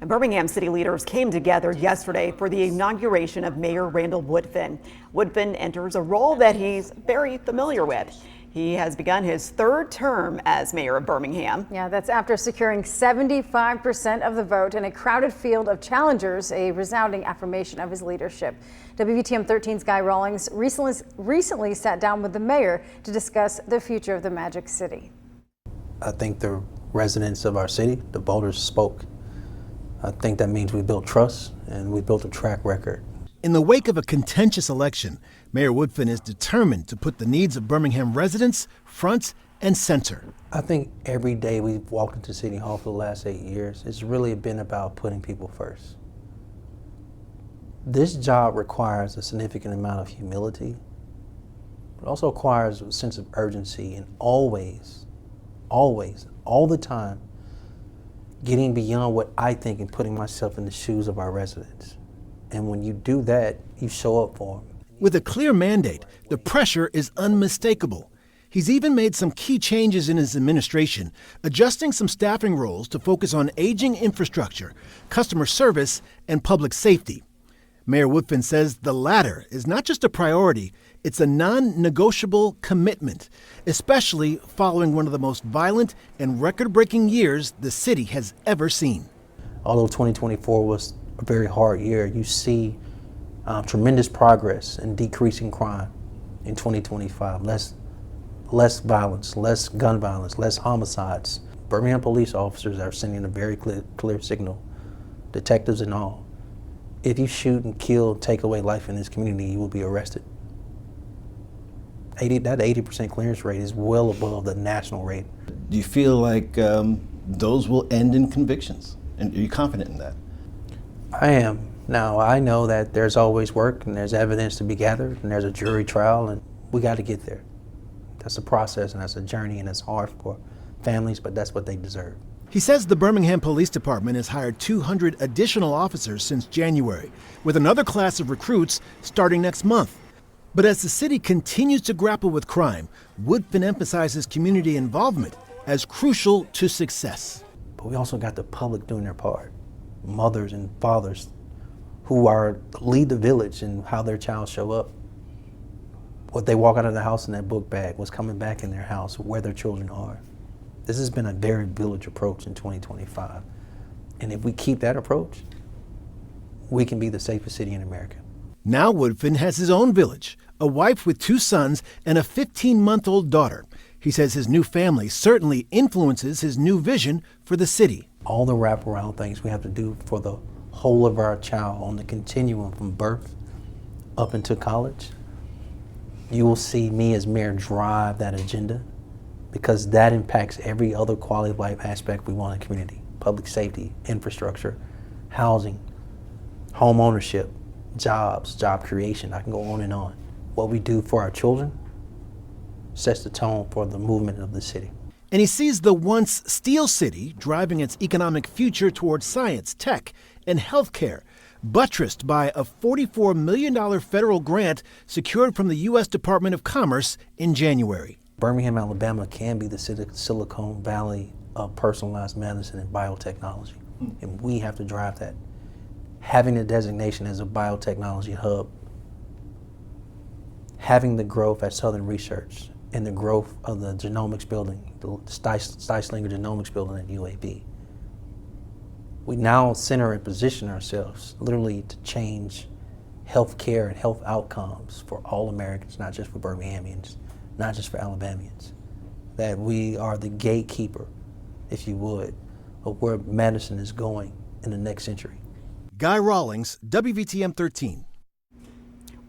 And Birmingham city leaders came together yesterday for the inauguration of Mayor Randall Woodfin. Woodfin enters a role that he's very familiar with. He has begun his third term as mayor of Birmingham. Yeah, that's after securing 75% of the vote in a crowded field of challengers, a resounding affirmation of his leadership. WVTM 13's Guy Rawlings recently sat down with the mayor to discuss the future of the Magic City. I think the residents of our city, the voters, spoke. I think that means we built trust and we built a track record. In the wake of a contentious election, Mayor Woodfin is determined to put the needs of Birmingham residents front and center. I think every day we've walked into City Hall for the last 8 years, it's really been about putting people first. This job requires a significant amount of humility, but also requires a sense of urgency and always, all the time, getting beyond what I think and putting myself in the shoes of our residents. And when you do that, you show up for them. With a clear mandate, the pressure is unmistakable. He's even made some key changes in his administration, adjusting some staffing roles to focus on aging infrastructure, customer service, and public safety. Mayor Woodfin says the latter is not just a priority, it's a non-negotiable commitment, especially following one of the most violent and record-breaking years the city has ever seen. Although 2024 was a very hard year, you see tremendous progress in decreasing crime in 2025. Less violence, less gun violence, less homicides. Birmingham police officers are sending a very clear signal, detectives and all. If you shoot and kill, take away life in this community, you will be arrested. That 80% clearance rate is well above the national rate. Do you feel like those will end in convictions? And are you confident in that? I am. Now, I know that there's always work and there's evidence to be gathered and there's a jury trial and we got to get there. That's a process and that's a journey and it's hard for families, but that's what they deserve. He says the Birmingham Police Department has hired 200 additional officers since January, with another class of recruits starting next month. But as the city continues to grapple with crime, Woodfin emphasizes community involvement as crucial to success. But we also got the public doing their part. Mothers and fathers who lead the village and how their child show up. What they walk out of the house in their book bag, what's coming back in their house, where their children are. This has been a very village approach in 2025. And if we keep that approach, we can be the safest city in America. Now Woodfin has his own village, a wife with 2 sons and a 15-month-old daughter. He says his new family certainly influences his new vision for the city. All the wraparound things we have to do for the whole of our child on the continuum from birth up into college, you will see me as mayor drive that agenda because that impacts every other quality of life aspect we want in the community. Public safety, infrastructure, housing, home ownership, jobs, job creation. I can go on and on. What we do for our children sets the tone for the movement of the city. And he sees the once steel city driving its economic future towards science, tech, and healthcare, buttressed by a $44 million federal grant secured from the U.S. Department of Commerce in January. Birmingham, Alabama can be the Silicon Valley of personalized medicine and biotechnology, and we have to drive that. Having the designation as a biotechnology hub, having the growth at Southern Research, and the growth of the genomics building, the Steislinger Genomics building at UAB. We now center and position ourselves literally to change healthcare and health outcomes for all Americans, not just for Birminghamians, not just for Alabamians. That we are the gatekeeper, if you would, of where medicine is going in the next century. Guy Rawlings, WVTM 13.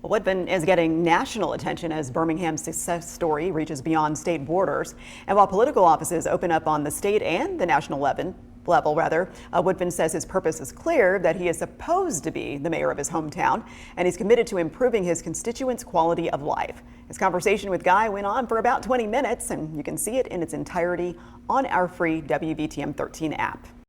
Woodfin is getting national attention as Birmingham's success story reaches beyond state borders. And while political offices open up on the state and the national level, Woodfin says his purpose is clear, that he is supposed to be the mayor of his hometown, and he's committed to improving his constituents' quality of life. His conversation with Guy went on for about 20 minutes, and you can see it in its entirety on our free WVTM 13 app.